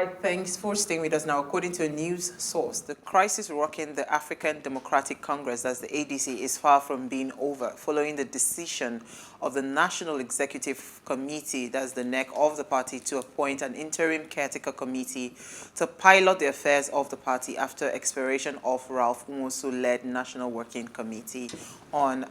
right, thanks for staying with us now. According to a news source, the crisis rocking the African Democratic Congress, that's the ADC, is far from being over, following the decision of the National Executive Committee, that's the neck of the party, to appoint an interim caretaker committee to pilot the affairs of the party after expiration of Ralph Nwosu-led National Working Committee on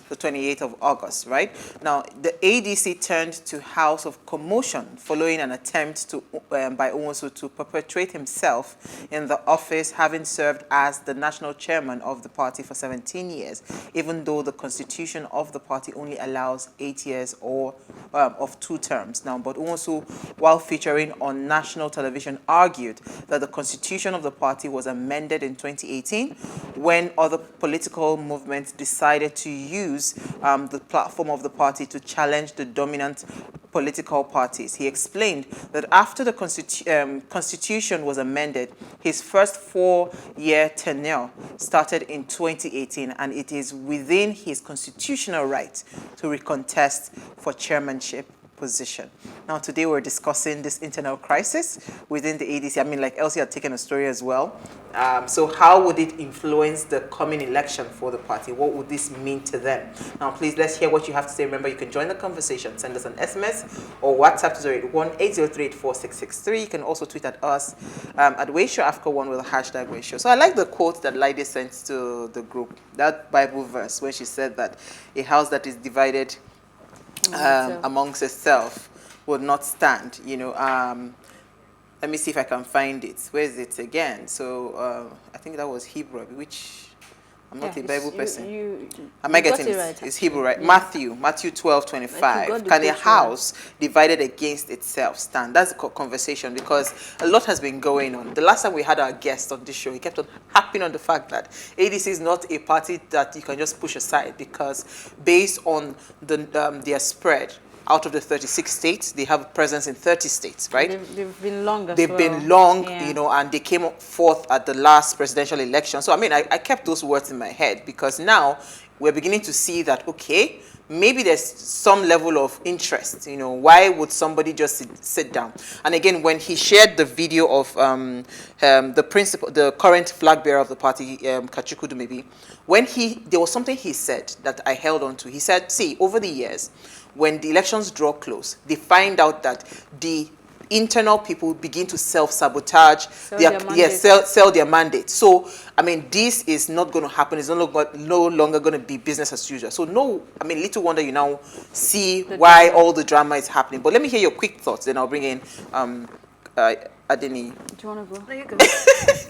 the 28th of August, right? Now, the ADC turned to house of commotion following an attempt to by Nwosu to perpetuate himself in the office, having served as the national chairman of the party for 17 years, even though the constitution of the party only allows 8 years or of 2 terms. Now, but Nwosu, while featuring on national television, argued that the constitution of the party was amended in 2018 when other political movements decided to use the platform of the party to challenge the dominant political parties. He explained that after the constitution was amended, his first 4-year tenure started in 2018, and it is within his constitutional right to recontest for chairmanship position. Now, today we're discussing this internal crisis within the ADC. I mean, like Elsie had taken a story as well. So how would it influence the coming election for the party? What would this mean to them? Now, please, let's hear what you have to say. Remember, you can join the conversation. Send us an SMS or WhatsApp to 081-803-8663. You can also tweet at us at WayshoAfrica1 with a hashtag Wayshow. So I like the quote that Lydie sent to the group, that Bible verse where she said that a house that is divided amongst itself would not stand, you know. Let me see if I can find it. Where is it again? So I think that was Hebrew, which I'm not a Bible person. Am I getting it? Right. It's Hebrew, right? Yeah. Matthew 12:25. Can a house divided against itself stand? That's the conversation, because a lot has been going on. The last time we had our guest on this show, he kept on harping on the fact that ADC is not a party that you can just push aside, because based on their spread, out of the 36 states, they have a presence in 30 states, right? They've been long as They've been long, you know, and they came forth at the last presidential election. So, I mean, I kept those words in my head, because now we're beginning to see that, okay, maybe there's some level of interest, you know. Why would somebody just sit down? And again, when he shared the video of the current flag bearer of the party, Kachikwu Dumebi, there was something he said that I held on to. He said, see, over the years, when the elections draw close, they find out that the internal people begin to self-sabotage, sell their mandate. So, I mean, this is not going to happen. It's no longer going to be business as usual. So, little wonder you now see why all the drama is happening. But let me hear your quick thoughts, then I'll bring in Adeniyi. Do you want to go? No, you go.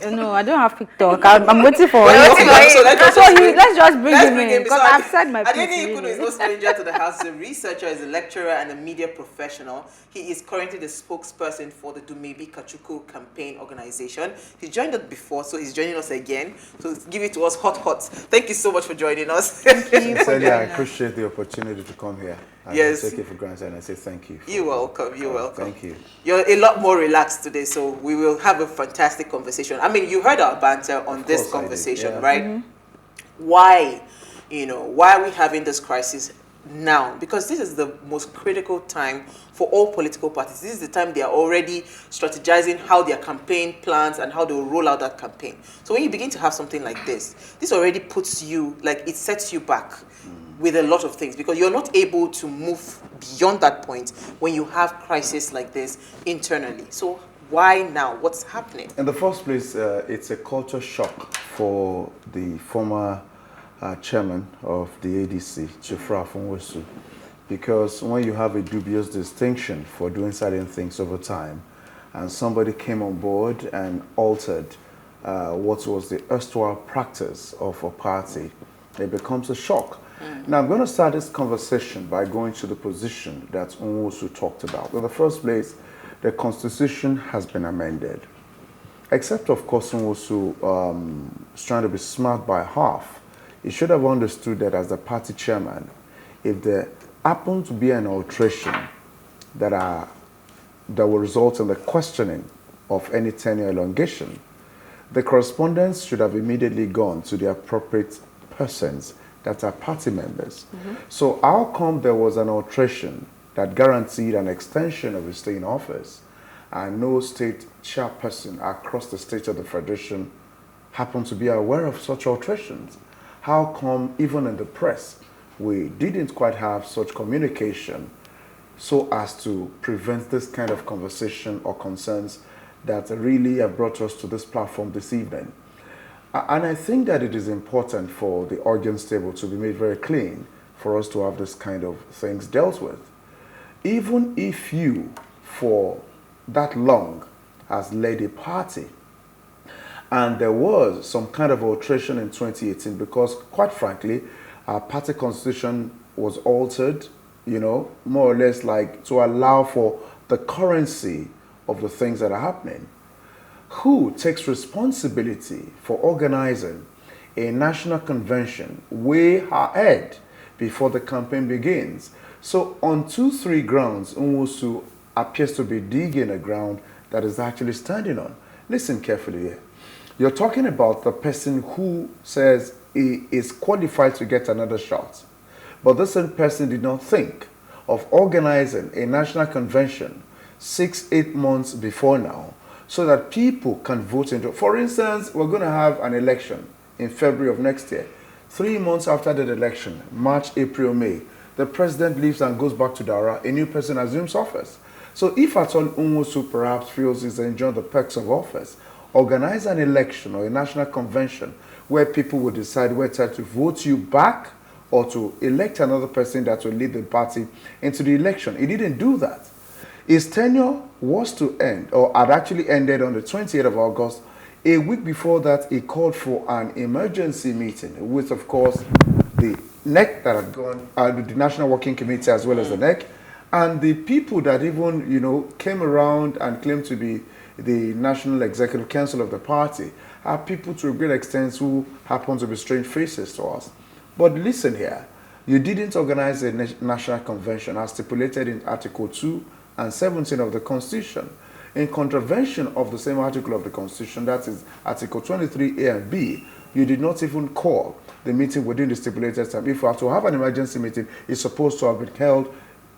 No, I don't have quick talk. I'm waiting for you. Let's just bring him in, because I've said my piece. Adeniyi Kunnu is no stranger to the house. He's a researcher, is a lecturer, and a media professional. He is currently the spokesperson for the Dumebi Kachikwu campaign organization. He joined us before, so he's joining us again. So give it to us hot. Thank you so much for joining us. Thank you. I appreciate the opportunity to come here. Yes. I take it for granted, and I say thank you. You're welcome. You're welcome. Thank you. You're a lot more relaxed today, so we will have a fantastic conversation. I mean, you heard our banter on this conversation, right? Mm-hmm. Why are we having this crisis now? Because this is the most critical time for all political parties. This is the time they are already strategizing how their campaign plans and how they will roll out that campaign. So when you begin to have something like this already puts you, like, it sets you back with a lot of things, because you're not able to move beyond that point when you have crisis like this internally. So why now? What's happening? In the first place, it's a culture shock for the former chairman of the ADC, Chief Ralph Nwosu, because when you have a dubious distinction for doing certain things over time, and somebody came on board and altered what was the erstwhile practice of a party, it becomes a shock. Now, I'm going to start this conversation by going to the position that Nwosu talked about. In the first place, the Constitution has been amended. Except, of course, Nwosu is trying to be smart by half. He should have understood that as the party chairman, if there happened to be an alteration that will result in the questioning of any tenure elongation, the correspondence should have immediately gone to the appropriate persons that are party members. Mm-hmm. So how come there was an alteration that guaranteed an extension of his stay in office, and no state chairperson across the state of the Federation happened to be aware of such alterations? How come even in the press we didn't quite have such communication so as to prevent this kind of conversation or concerns that really have brought us to this platform this evening? And I think that it is important for the audience table to be made very clean for us to have this kind of things dealt with. Even if you, for that long, has led a party, and there was some kind of alteration in 2018 because, quite frankly, our party constitution was altered, you know, more or less like to allow for the currency of the things that are happening. Who takes responsibility for organizing a national convention way ahead before the campaign begins? So on 2-3 grounds, Nwosu appears to be digging a ground that is actually standing on. Listen carefully here. You're talking about the person who says he is qualified to get another shot. But this same person did not think of organizing a national convention 6-8 months before now so that people can vote into. For instance, we're going to have an election in February of next year. 3 months after that election, March, April, May, the president leaves and goes back to Dara, a new person assumes office. So if at all Nwosu perhaps feels he's enjoying the perks of office, organize an election or a national convention where people will decide whether to vote you back or to elect another person that will lead the party into the election. He didn't do that. His tenure was to end, or had actually ended on the 28th of August. A week before that, he called for an emergency meeting with, of course, the NEC that had gone, the National Working Committee as well as the NEC, and the people that even, you know, came around and claimed to be the National Executive Council of the party are people to a great extent who happen to be strange faces to us. But listen here, you didn't organize a national convention as stipulated in Article 2 and 17 of the Constitution. In contravention of the same article of the Constitution, that is Article 23A and B, you did not even call the meeting within the stipulated time. If you have to have an emergency meeting, it's supposed to have been held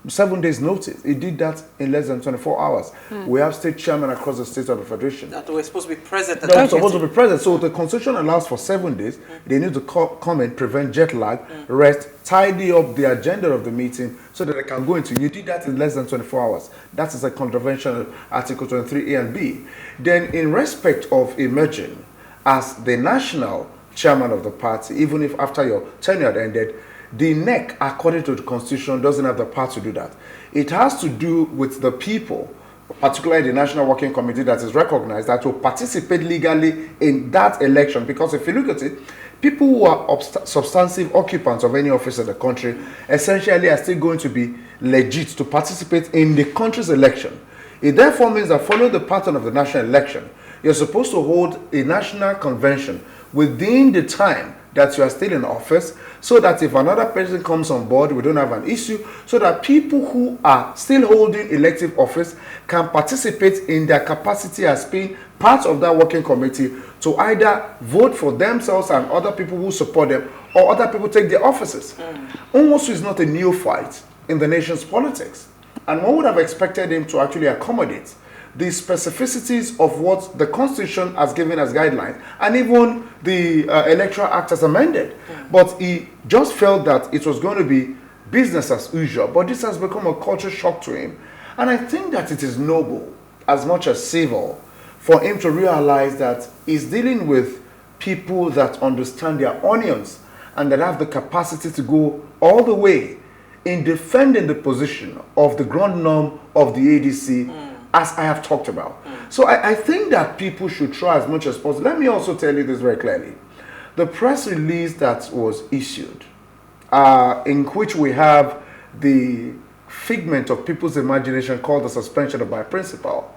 7 days notice. He did that in less than 24 hours. We have state chairmen across the state of the Federation that were supposed to be present. That were supposed to be present. So the Constitution allows for 7 days. They need to come and prevent jet lag, rest, tidy up the agenda of the meeting so that they can go into. You did that in less than 24 hours. That is a contravention of Article 23A and B. Then in respect of emerging as the national chairman of the party, even if after your tenure had ended, the NEC, according to the Constitution, doesn't have the power to do that. It has to do with the people, particularly the National Working Committee that is recognized, that will participate legally in that election. Because if you look at it, people who are substantive occupants of any office in the country essentially are still going to be legit to participate in the country's election. It therefore means that following the pattern of the national election, you're supposed to hold a national convention within the time that you are still in office, so that if another person comes on board, we don't have an issue, so that people who are still holding elective office can participate in their capacity as being part of that working committee to either vote for themselves and other people who support them, or other people take their offices. Nwosu is not a neophyte in the nation's politics, and one would have expected him to actually accommodate the specificities of what the Constitution has given as guidelines, and even the Electoral Act has amended. But he just felt that it was going to be business as usual. But this has become a culture shock to him. And I think that it is noble, as much as civil, for him to realize that he's dealing with people that understand their onions and that have the capacity to go all the way in defending the position of the ground norm of the ADC, as I have talked about. So I think that people should try as much as possible. Let me also tell you this very clearly. The press release that was issued, in which we have the figment of people's imagination called the suspension of my principal,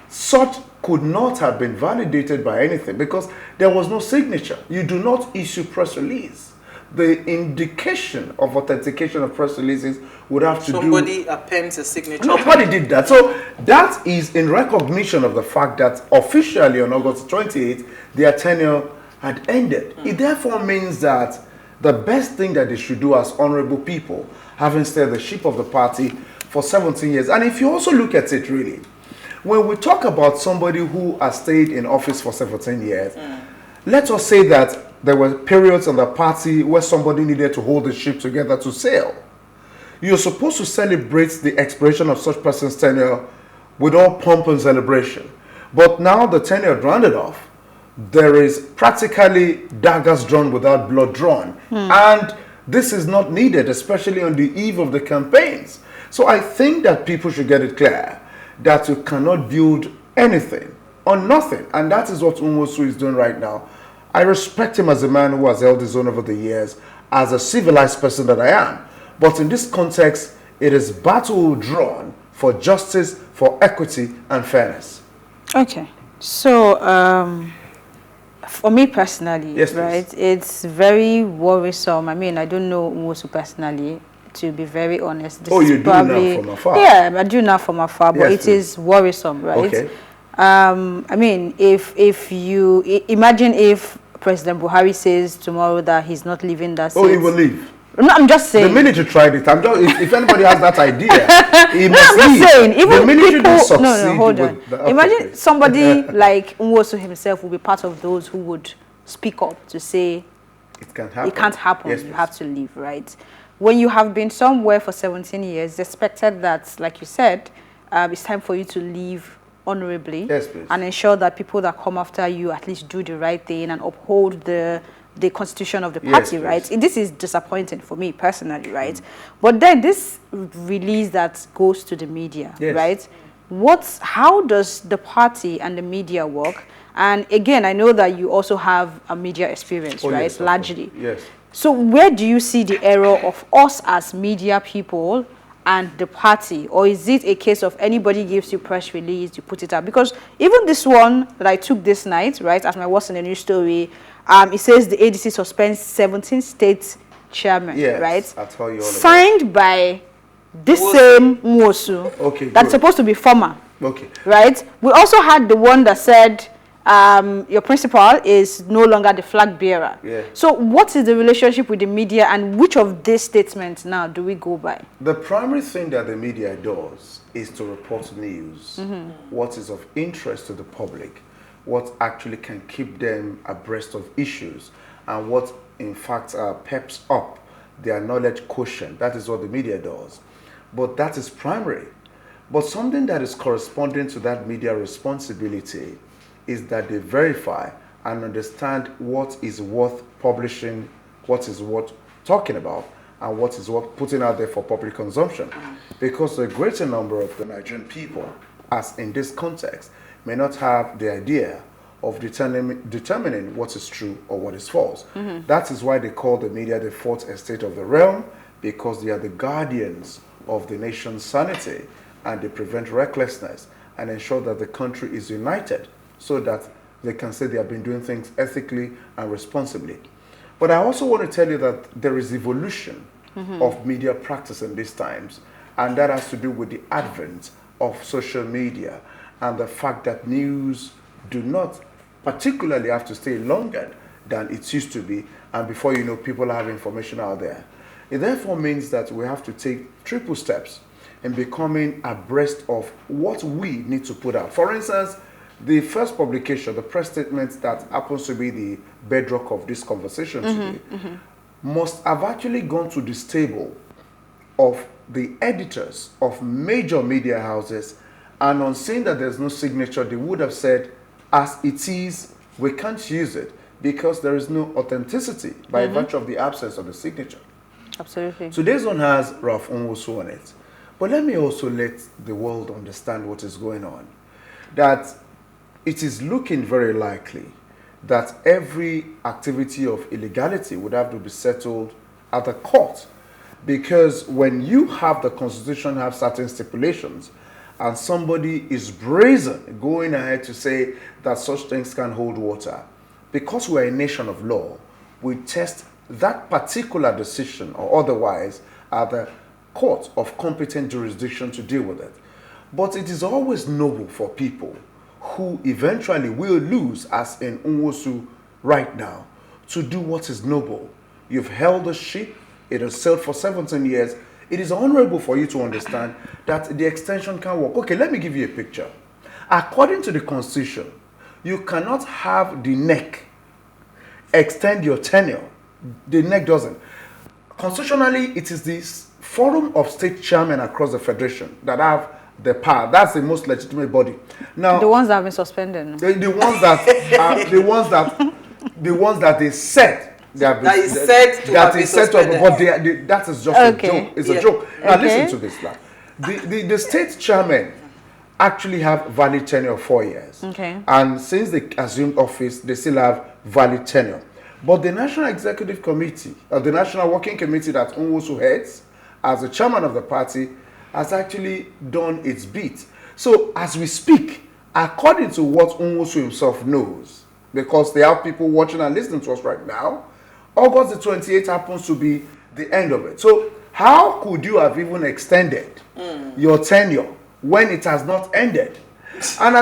such could not have been validated by anything because there was no signature. You do not issue press release. The indication of authentication of press releases would have to somebody appends a signature. Nobody did that. So that is in recognition of the fact that officially on August 28th, their tenure had ended. It therefore means that the best thing that they should do as honorable people, having steered the ship of the party for 17 years. And if you also look at it really, when we talk about somebody who has stayed in office for 17 years, let us say that there were periods in the party where somebody needed to hold the ship together to sail. You're supposed to celebrate the expiration of such person's tenure with all pomp and celebration. But now the tenure rounded off, there is practically daggers drawn without blood drawn. And this is not needed, especially on the eve of the campaigns. So I think that people should get it clear that you cannot build anything on nothing. And that is what Nwosu is doing right now. I respect him as a man who has held his own over the years, as a civilized person that I am. But in this context, it is battle drawn for justice, for equity, and fairness. Okay. So, for me personally, Yes, right, it's very worrisome. I mean, I don't know Nwosu personally, to be very honest. This You is do now from afar? Yeah, I do now from afar, but Yes, it is worrisome, right? Okay. I mean, if you imagine if President Buhari says tomorrow that he's not leaving that seat. He will leave. No, I'm just saying. The minute you tried it, if anybody has that idea, he must I'm leave. just saying, even the minute people, you succeed no, hold on. Imagine somebody like Nwosu himself will be part of those who would speak up to say, it can't happen. It can't happen. Yes, you please. have to leave, right? When you have been somewhere for 17 years, it's expected that, like you said, it's time for you to leave honorably. Yes, please. And ensure that people that come after you at least do the right thing and uphold the constitution of the party, Yes, right? This is disappointing for me personally, right? But then this release that goes to the media, Yes. right? How does the party and the media work? And again, I know that you also have a media experience, right? Yes, Largely. Yes. So where do you see the error of us as media people and the party? Or is it a case of anybody gives you press release, you put it out? Because even this one that I took this night, right, as my was in the news story, it says the ADC suspends 17 state chairmen, Yes, right? I'll tell you all Signed by this same Nwosu. Okay, that's good. supposed to be former. Okay. Right? We also had the one that said your principal is no longer the flag bearer. Yeah. So what is the relationship with the media, and which of these statements now do we go by? The primary thing that the media does is to report news, what is of interest to the public, what actually can keep them abreast of issues, and what in fact peps up their knowledge quotient. That is what the media does. But that is primary. But something that is corresponding to that media responsibility is that they verify and understand what is worth publishing, what is worth talking about, and what is worth putting out there for public consumption. Because the greater number of the Nigerian people, as in this context, may not have the idea of determining what is true or what is false. That is why they call the media the fourth estate of the realm, because they are the guardians of the nation's sanity, and they prevent recklessness and ensure that the country is united so that they can say they have been doing things ethically and responsibly. But I also want to tell you that there is evolution of media practice in these times, and that has to do with the advent of social media and the fact that news do not particularly have to stay longer than it used to be, and before you know, people have information out there. It therefore means that we have to take triple steps in becoming abreast of what we need to put out. For instance, the first publication, the press statement that happens to be the bedrock of this conversation today, must have actually gone to the stable of the editors of major media houses, and on seeing that there's no signature, they would have said, as it is, we can't use it because there is no authenticity by virtue of the absence of the signature. Absolutely. So this one has Ralph Nwosu on it. But let me also let the world understand what is going on. That it is looking very likely that every activity of illegality would have to be settled at the court. Because when you have the Constitution have certain stipulations, and somebody is brazen going ahead to say that such things can hold water, because we're a nation of law, we test that particular decision or otherwise at the court of competent jurisdiction to deal with it. But it is always noble for people who eventually will lose, as in Nwosu right now, to do what is noble. You've held a ship, it has sailed for 17 years. It is honorable for you to understand that the extension can work. Okay, let me give you a picture. according to the Constitution, you cannot have the NEC extend your tenure. The NEC doesn't. Constitutionally, it is this forum of state chairmen across the federation that have the power. That's the most legitimate body. Now, the ones that have been suspended. No? the ones that are the ones that they said. That is said to have been suspended. But that is just a joke. It's a joke. Now listen to this now. The state chairmen actually have valid tenure of 4 years. Okay. And since they assumed office, they still have valid tenure. But the National Executive Committee, or the National Working Committee that Nwosu heads, as the chairman of the party, has actually done its bit. So as we speak, according to what Nwosu himself knows, because there are people watching and listening to us right now, August the 28th happens to be the end of it. So how could you have even extended your tenure when it has not ended? And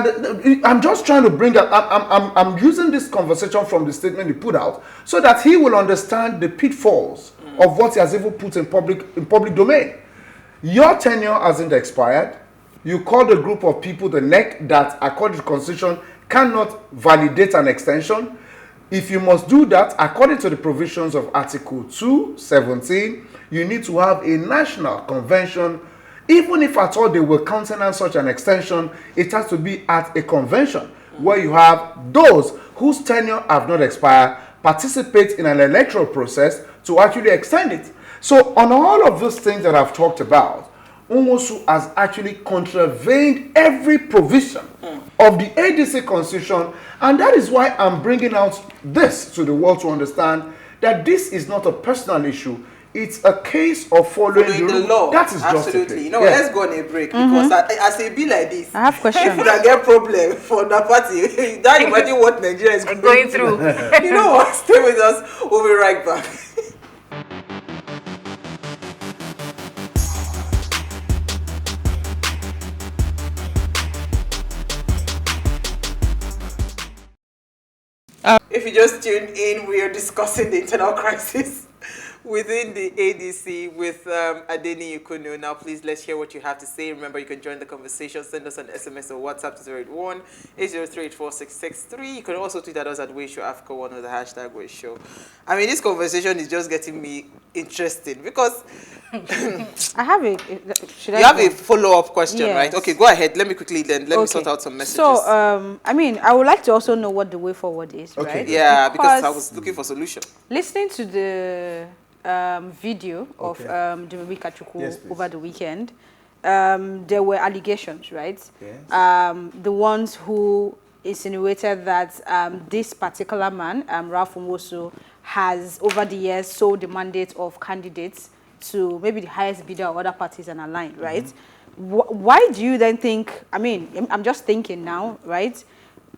I'm just trying to bring up, I'm using this conversation from the statement he put out so that he will understand the pitfalls of what he has even put in public domain. Your tenure hasn't expired. You called a group of people the NEC that, according to the Constitution, cannot validate an extension. If you must do that, according to the provisions of Article 217, you need to have a national convention. Even if at all they will countenance such an extension, it has to be at a convention where you have those whose tenure have not expired participate in an electoral process to actually extend it. So on all of those things that I've talked about, Nwosu has actually contravened every provision of the ADC constitution, and that is why I'm bringing out this to the world to understand that this is not a personal issue. It's a case of following the law. That is absolutely. You know, let's go on a break because as it be like this, I have questions. If you get problem for the party, now imagine what Nigeria is going through. You know what? Stay with us. We'll be right back. If you just tuned in, we are discussing the internal crisis within the ADC with Adeniyi Kunnu. Now, please, let's hear what you have to say. Remember, you can join the conversation. Send us an SMS or WhatsApp to 081-803-8663. You can also tweet at us at PlusTvAfrica, one with the hashtag #WayShow. I mean, this conversation is just getting me interesting because I have a. You have a follow-up question, Yes. right? Okay, go ahead. Let me quickly then. Let me sort out some messages. So, I mean, I would like to also know what the way forward is, right? Yeah, because I was looking for solution. Listening to the video of Dumebi Kachikwu over the weekend, there were allegations, right? Yes. The ones who insinuated that this particular man, Ralph Nwosu, has over the years sold the mandate of candidates to maybe the highest bidder or other parties and aligned, right? Why do you then think, I mean, I'm just thinking now, right?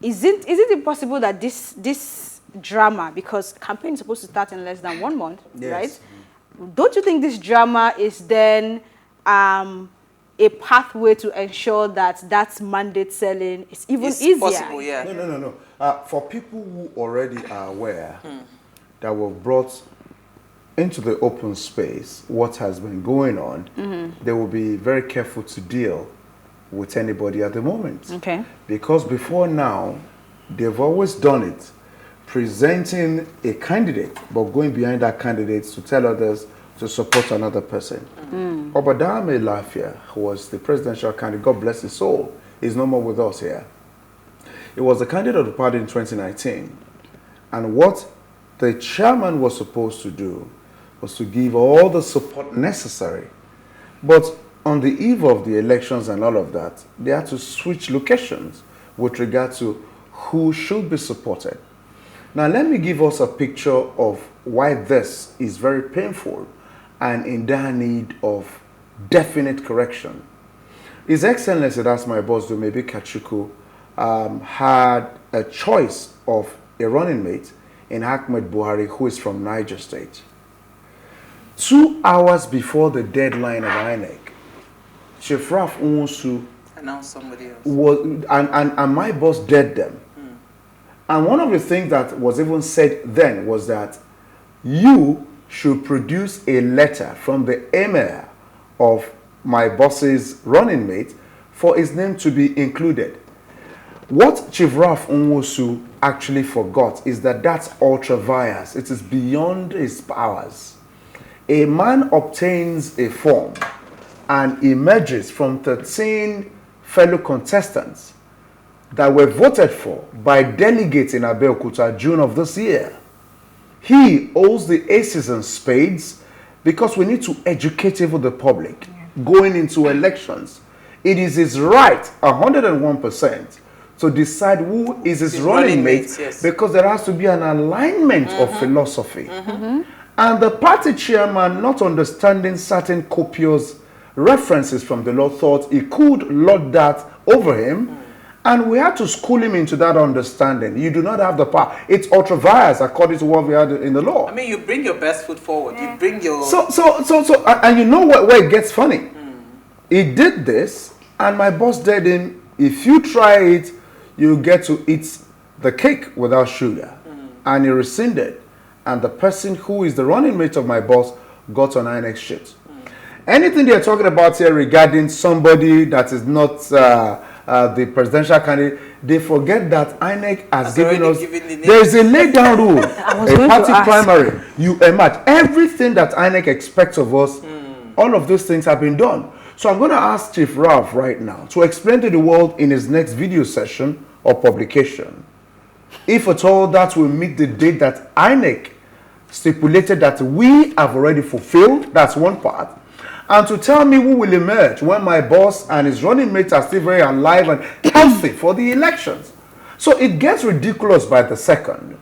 Is it impossible that this drama, because campaign is supposed to start in less than 1 month, right? Don't you think this drama is then a pathway to ensure that that mandate selling is even easier? Possible, yeah. No. For people who already are aware that were brought into the open space, what has been going on, they will be very careful to deal with anybody at the moment. Okay. Because before now, they've always done it, presenting a candidate, but going behind that candidate to tell others to support another person. Obadame Lafia, who was the presidential candidate, God bless his soul, is no more with us here. He was the candidate of the party in 2019. And what the chairman was supposed to do was to give all the support necessary. But on the eve of the elections and all of that, they had to switch locations with regard to who should be supported. Now, let me give us a picture of why this is very painful and in dire need of definite correction. His Excellency, that's my boss, Dumebi Kachikwu, had a choice of a running mate in Ahmed Buhari, who is from Niger State. 2 hours before the deadline of INEC, Chief Ralph Nwosu Announced somebody else. And my boss dared them. And one of the things that was even said then was that you should produce a letter from the emir of my boss's running mate for his name to be included. What Chief Ralph Nwosu actually forgot is that that's ultra-vires. It is beyond his powers. A man obtains a form and emerges from 13 fellow contestants that were voted for by delegates in Abeokuta June of this year. He owes the aces and spades because we need to educate even the public going into elections. It is his right, 101%, to decide who is his running mate, because there has to be an alignment of philosophy. And the party chairman, not understanding certain copious references from the law, thought he could lord that over him, and we had to school him into that understanding. You do not have the power. It's ultra-vires according to what we had in the law. I mean, you bring your best foot forward. You bring your... And you know where it gets funny? He did this, and my boss told him, if you try it, you get to eat the cake without sugar. And he rescinded. And the person who is the running mate of my boss got on INEC shit. Anything they're talking about here regarding somebody that is not the presidential candidate, they forget that INEC has given us... There is a laid down rule. A party primary. You emerge. Everything that INEC expects of us, all of those things have been done. So I'm going to ask Chief Ralph right now to explain to the world in his next video session or publication, if at all that will meet the date that INEC stipulated that we have already fulfilled. That's one part. And to tell me who will emerge when my boss and his running mates are still very alive and healthy for the elections. So it gets ridiculous by the second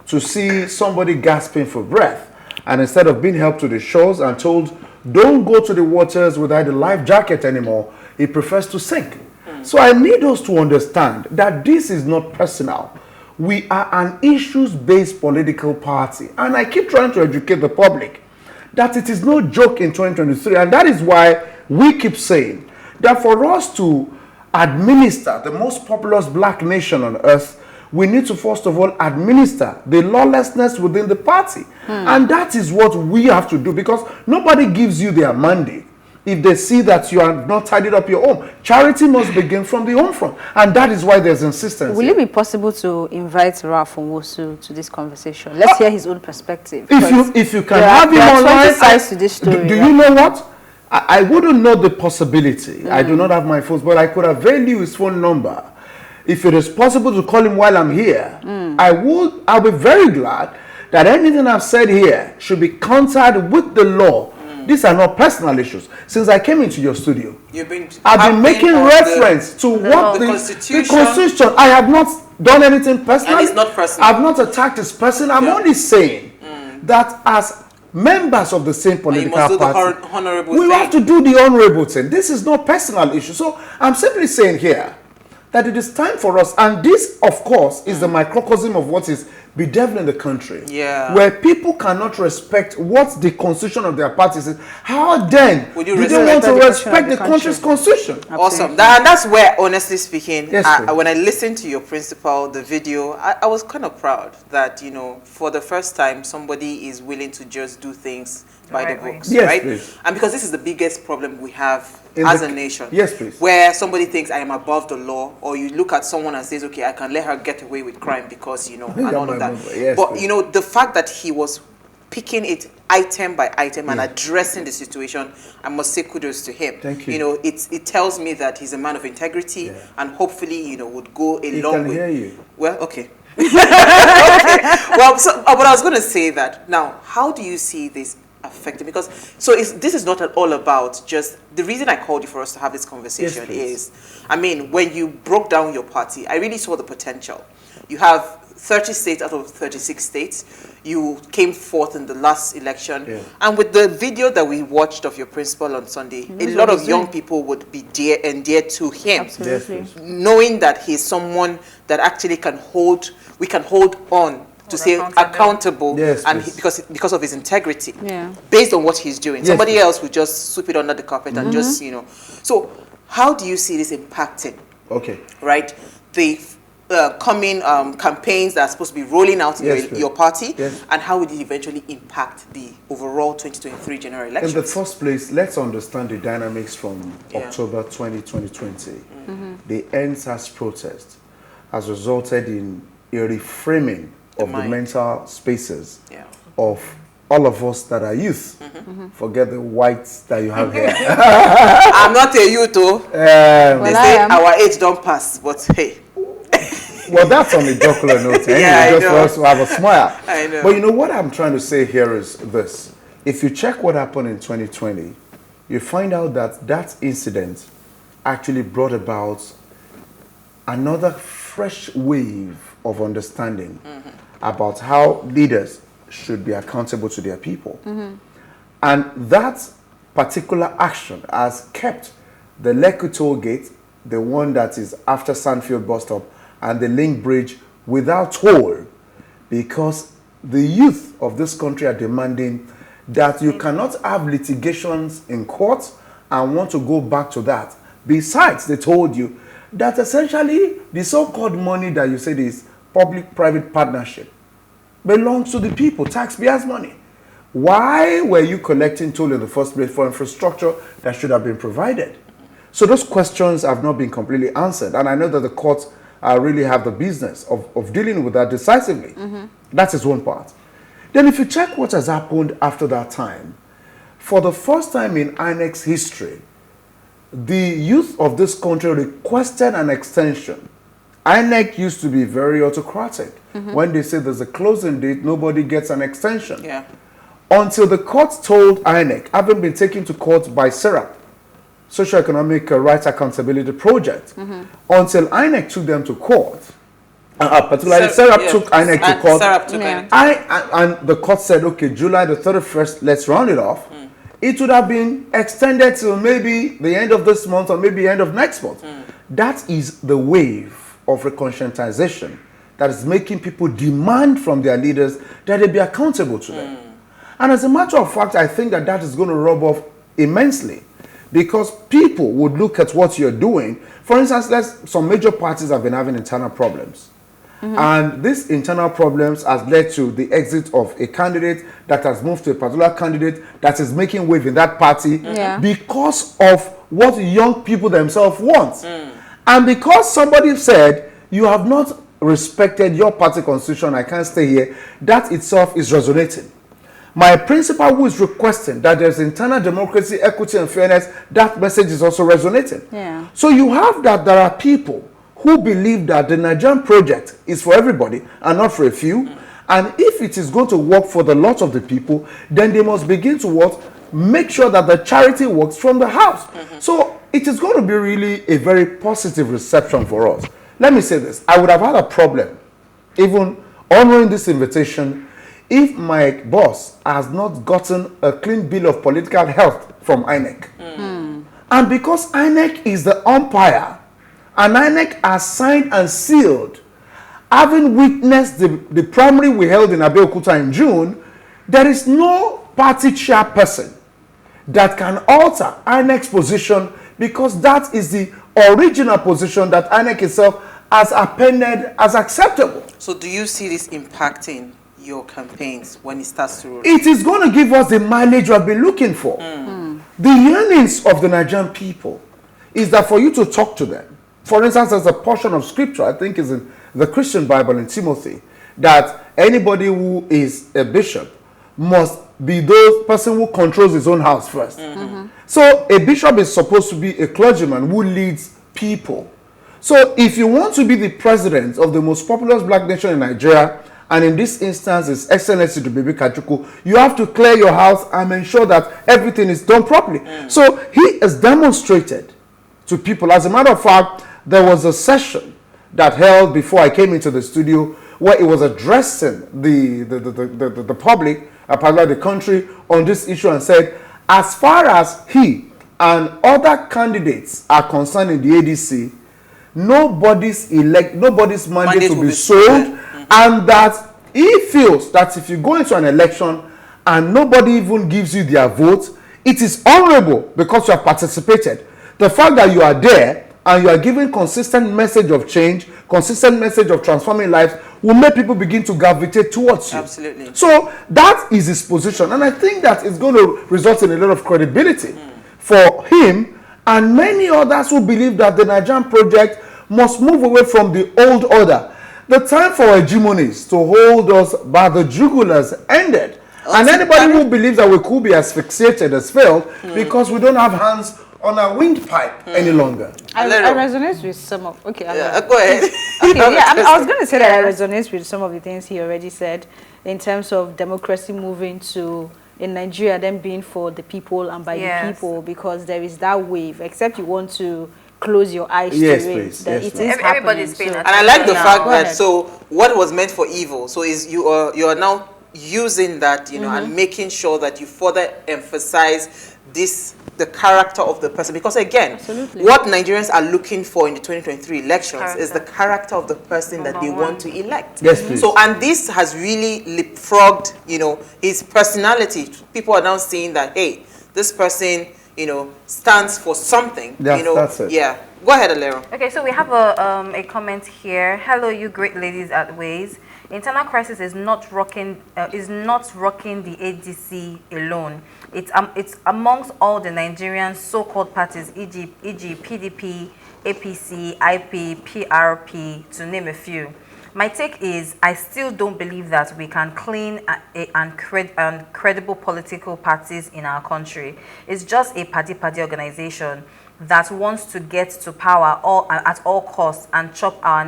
to see somebody gasping for breath, and instead of being helped to the shores and told, don't go to the waters without a life jacket anymore, he prefers to sink. So I need us to understand that this is not personal. We are an issues-based political party. And I keep trying to educate the public that it is no joke in 2023. And that is why we keep saying that for us to administer the most populous black nation on earth, we need to first of all administer the lawlessness within the party. And that is what we have to do, because nobody gives you their mandate if they see that you are not tidied up your home. Charity must begin from the home front, and that is why there's insistence. Will it be possible to invite Ralph Nwosu to this conversation? Let's hear his own perspective. If you can have him online, sides to this story. Do you know what? I wouldn't know the possibility. I do not have my phone, but I could avail you his phone number. If it is possible to call him while I'm here, I'll be very glad that anything I've said here should be countered with the law. These are not personal issues. Since I came into your studio, I've been making reference to what the Constitution. I have not done anything personal. And it's not personal. I've not attacked this person. I'm only saying that as members of the same political party, we have to do the honorable thing. This is not personal issue. So I'm simply saying here that it is time for us, and this, of course, is the microcosm of what is bedeviling the country. Where people cannot respect what the constitution of their party says. How then do they want to respect the country's constitution? Awesome. And that's where, honestly speaking, when I listened to your principal, the video, I was kind of proud that, you know, for the first time, somebody is willing to just do things by the books, right? Please. And because this is the biggest problem we have as a nation. Yes, please. Where somebody thinks I am above the law, or you look at someone and says, okay, I can let her get away with crime because, you know, and all of that. Yes, but, please. you know, the fact that he was picking it item by item and addressing the situation, I must say kudos to him. Thank you. You know, it tells me that he's a man of integrity and hopefully, you know, would go a long way. He can hear you. Well, okay. Okay. Well, so, but I was going to say that. Now, how do you see this affecting? Because this is not at all about just the reason I called you for us to have this conversation is, I mean, when you broke down your party, I really saw the potential. You have 30 states out of 36 states. You came forth in the last election. And with the video that we watched of your principal on Sunday, a lot of young people would be dear to him. Absolutely. Knowing that he's someone that actually we can hold on to say accountable, and because of his integrity, based on what he's doing. Somebody else would just sweep it under the carpet and just, you know. So how do you see this impacting? Right, the coming campaigns that are supposed to be rolling out in your party, and how would it eventually impact the overall 2023 general elections? In the first place, let's understand the dynamics from October 2020, the EndSARS protest. has resulted in a reframing of the mental spaces of all of us that are youth. Forget the whites that you have here. I'm not a youth, though. They say our age don't pass, but hey. Well, that's on the jocular note. Just for us to have a smile. I know. But you know what I'm trying to say here is this. If you check what happened in 2020, you find out that that incident actually brought about another fresh wave of understanding about how leaders should be accountable to their people. And that particular action has kept the Lekki toll gate, the one that is after Sandfield bus stop, and the Link Bridge without toll, because the youth of this country are demanding that you cannot have litigations in court and want to go back to that. Besides, they told you that essentially the so-called money that you said is public-private partnership belongs to the people, taxpayers' money. Why were you collecting toll in the first place for infrastructure that should have been provided? So those questions have not been completely answered. And I know that the courts really have the business of dealing with that decisively. That is one part. Then if you check what has happened after that time, for the first time in INEC's history, the youth of this country requested an extension. INEC used to be very autocratic. When they say there's a closing date, nobody gets an extension. Until the court told INEC, having been taken to court by SERAP, Socioeconomic Rights Accountability Project, until INEC took them to court, particularly SERAP took INEC to court, and the court said, okay, July the 31st, let's round it off. It would have been extended to maybe the end of this month or maybe the end of next month. That is the wave of reconscientization that is making people demand from their leaders that they be accountable to them. And as a matter of fact, I think that that is going to rub off immensely, because people would look at what you're doing. For instance, some major parties have been having internal problems. And these internal problems has led to the exit of a candidate that has moved to a particular candidate that is making wave in that party because of what young people themselves want. And because somebody said, you have not respected your party constitution, I can't stay here, that itself is resonating. My principal who is requesting that there's internal democracy, equity, and fairness, that message is also resonating. So you have that there are people who believe that the Nigerian project is for everybody and not for a few. And if it is going to work for the lot of the people, then they must begin to work, make sure that the charity works from the house. So it is going to be really a very positive reception for us. Let me say this. I would have had a problem even honoring this invitation if my boss has not gotten a clean bill of political health from INEC. And because INEC is the umpire, and INEC has signed and sealed, having witnessed the primary we held in Abeokuta in June, there is no party chairperson that can alter INEC's position, because that is the original position that INEC itself has appended as acceptable. So do you see this impacting your campaigns when it starts to roll? It is going to give us the mileage we have been looking for. The yearnings of the Nigerian people is that for you to talk to them. For instance, there's a portion of scripture, I think is in the Christian Bible in Timothy, that anybody who is a bishop must be the person who controls his own house first. So a bishop is supposed to be a clergyman who leads people. So if you want to be the president of the most populous black nation in Nigeria, and in this instance is Excellency Dumebi Kachikwu, you have to clear your house and ensure that everything is done properly. So he has demonstrated to people. As a matter of fact, there was a session that held before I came into the studio where it was addressing the public, particularly the country, on this issue, and said, as far as he and other candidates are concerned in the ADC, nobody's mandate to be sold, and that he feels that if you go into an election and nobody even gives you their vote, it is honorable because you have participated. The fact that you are there and you are giving consistent message of change, consistent message of transforming lives, will make people begin to gravitate towards you. Absolutely. So that is his position, and I think that is going to result in a lot of credibility for him and many others who believe that the Nigerian project must move away from the old order. The time for hegemonies to hold us by the jugulars ended. And anybody who believes that we could be asphyxiated has failed because we don't have hands on a windpipe any longer. I resonate with some of... Okay, go ahead. Okay, yeah, I was going to say that I resonate with some of the things he already said in terms of democracy moving to, in Nigeria, them being for the people and by the people, because there is that wave, except you want to close your eyes to it. Please. That Yes, it is Everybody's happening. paying And I like the fact that, ahead. so what was meant for evil, so is you are now using that, you know, and making sure that you further emphasize the character of the person, because again, what Nigerians are looking for in the 2023 elections is the character of the person that they want to elect. Yes, please. So, and this has really leapfrogged, you know, his personality. People are now seeing that, hey, this person, you know, stands for something. You know, that's it. Yeah. Go ahead, Alero. Okay, so we have a comment here. Hello, you great ladies at Ways. Internal crisis is not rocking the ADC alone. It's amongst all the Nigerian so-called parties, e.g., PDP, APC, IP, PRP, to name a few. My take is, I still don't believe that we can clean and credible political parties in our country. It's just a party organization that wants to get to power at all costs and chop our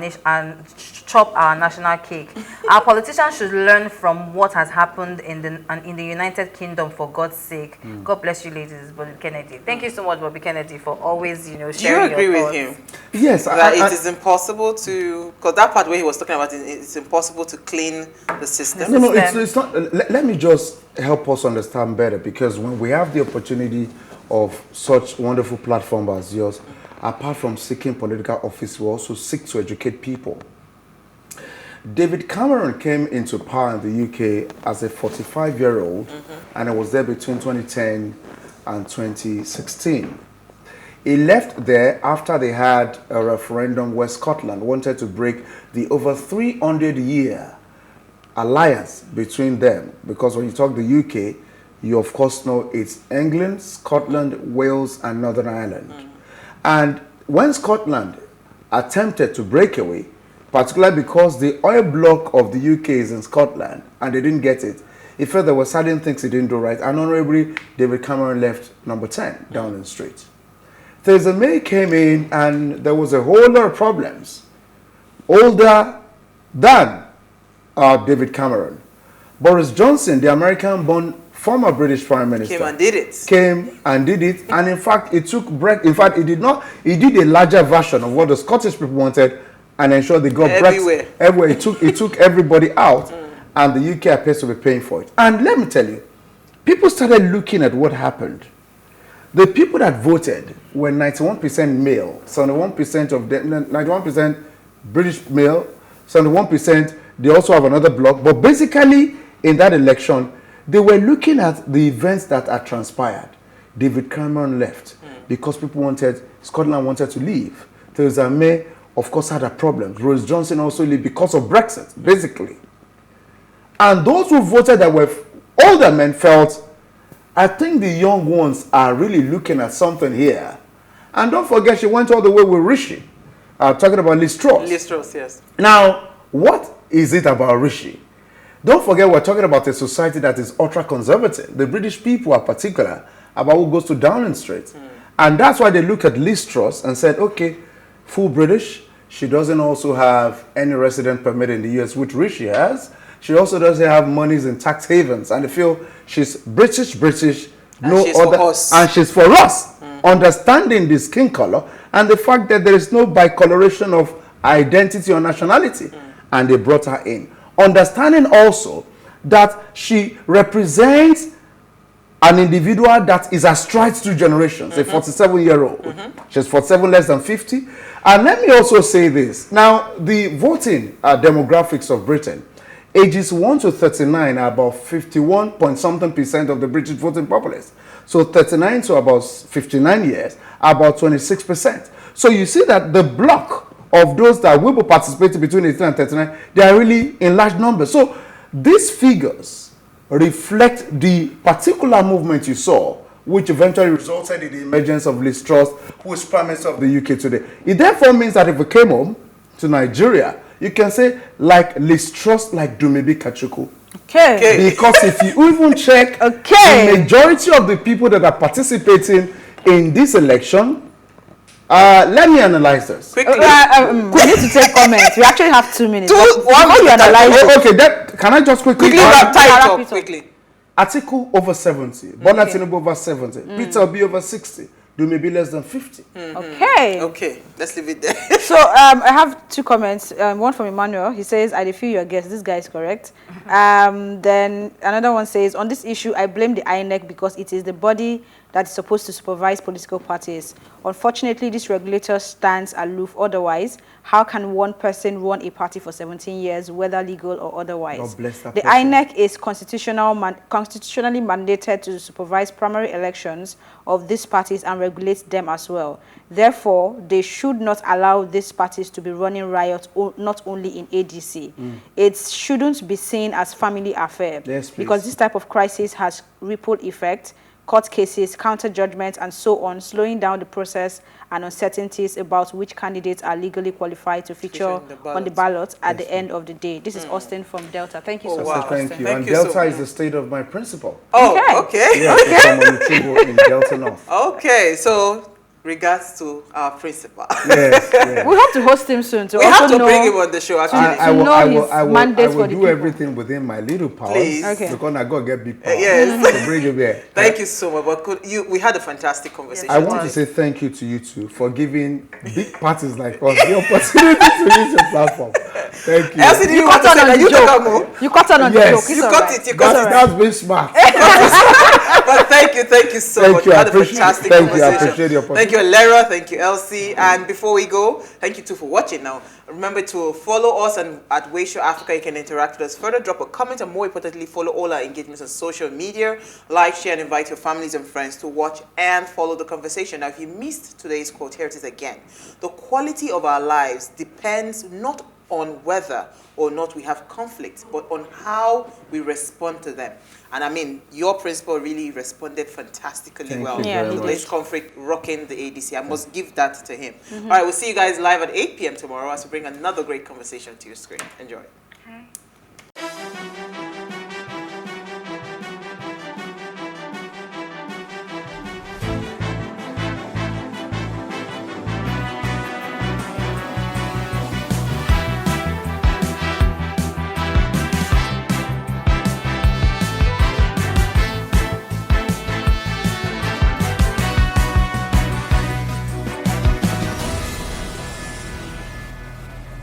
national cake. Our politicians should learn from what has happened in the United Kingdom, for God's sake. God bless you, ladies. Bobby Kennedy. Thank you so much, Bobby Kennedy, for always, you know, sharing your thoughts. Do you agree with him? Yes. That it is impossible to, because that part where he was talking about it's impossible to clean the system. No, it's not. Let me just help us understand better, because when we have the opportunity of such wonderful platform as yours, apart from seeking political office, we also seek to educate people. David Cameron came into power in the UK as a 45-year-old, and he was there between 2010 and 2016. He left there after they had a referendum where Scotland wanted to break the over 300-year alliance between them, because when you talk the UK, you of course know it's England, Scotland, Wales, and Northern Ireland. And when Scotland attempted to break away, particularly because the oil block of the UK is in Scotland and they didn't get it, he felt there were certain things he didn't do right, and honorably David Cameron left number 10 Downing Street. Theresa May came in and there was a whole lot of problems, older than David Cameron. Boris Johnson, the American-born former British Prime Minister, Came and did it. And in fact, it took break. In fact, he did a larger version of what the Scottish people wanted, and ensured they got Brexit everywhere. It took everybody out, and the UK appears to be paying for it. And let me tell you, people started looking at what happened. The people that voted were 91% male, 71% of them, 91% British male, 71%. They also have another block, but basically in that election, they were looking at the events that had transpired. David Cameron left because Scotland wanted to leave. Theresa May, of course, had a problem. Boris Johnson also left because of Brexit, basically. And those who voted that were older men felt, I think the young ones are really looking at something here. And don't forget, she went all the way with Rishi, talking about Liz Truss. Liz Truss, yes. Now, what is it about Rishi? Don't forget, we're talking about a society that is ultra-conservative. The British people are particular about who goes to Downing Street. And that's why they look at Liz Truss and said, okay, full British. She doesn't also have any resident permit in the US, which Rishi has. She also doesn't have monies in tax havens. And they feel she's British, and she's for us. And she's for us. Understanding the skin color and the fact that there is no bicoloration of identity or nationality. And they brought her in. Understanding also that she represents an individual that is astride two generations, a 47-year-old. She's 47 less than 50. And let me also say this. Now, the voting demographics of Britain, ages 1 to 39 are about 51-point-something% of the British voting populace. So 39 to about 59 years are about 26%. So you see that the block of those that will be participating between 18 and 39, they are really in large numbers. So these figures reflect the particular movement you saw which eventually resulted in the emergence of Liz Truss, who is Prime Minister of the UK today. It therefore means that if we came home to Nigeria, you can say like Liz Truss, like Dumebi Kachikwu. Okay. Because if you even check the majority of the people that are participating in this election, let me analyze this. Quickly. We need to take comments. We actually have 2 minutes. One you analyze it. Okay, can I just quickly tie it up quickly. Atiku over 70, Bola Tinubu over 70, Peter Obi over 60, Dumebi less than 50. Okay, let's leave it there. So I have 2 comments. One from Emmanuel. He says, I feel your guess. This guy is correct. Then another one says, on this issue, I blame the INEC because it is the body that is supposed to supervise political parties. Unfortunately, this regulator stands aloof. Otherwise, how can one person run a party for 17 years, whether legal or otherwise? God bless that the person. INEC is constitutionally mandated to supervise primary elections of these parties and regulate them as well. Therefore, they should not allow these parties to be running riots, not only in ADC. It shouldn't be seen as family affair, because this type of crisis has ripple effect, court cases, counter judgments, and so on, slowing down the process and uncertainties about which candidates are legally qualified to feature on the ballot at the end of the day. This is Austin from Delta. Thank you so much. Wow. Thank you. Thank And you Delta so is the state of my principal. Oh, okay. Yes, in Delta North. Okay, so regards to our principal. Yes, yes. We hope to host him soon. We have to bring him on the show, actually. I will do people. everything within my little powers. Please. Okay. Because I got to get big powers Yes. to bring him here. Thank you so much. But we had a fantastic conversation. I want to say thank you to you two for giving big parties like us the opportunity to use your platform. Thank you. Elsie, you want to say that you took more? You cut on the joke. You cut it. You cut it. That's been smart. But thank you so much. You. We had a fantastic Thank conversation. you. I appreciate your Thank you, Alera. Thank you, Elsie. And before we go, thank you too for watching. Now, remember to follow us at PlusTvAfrica. You can interact with us further, drop a comment, and more importantly, follow all our engagements on social media. Like, share, and invite your families and friends to watch and follow the conversation. Now, if you missed today's quote, here it is again. The quality of our lives depends not on whether or not we have conflict, but on how we respond to them. And I mean, your principal really responded fantastically well. Today's conflict rocking the ADC. I must give that to him. All right, we'll see you guys live at 8 p.m. tomorrow as we bring another great conversation to your screen. Enjoy. Okay.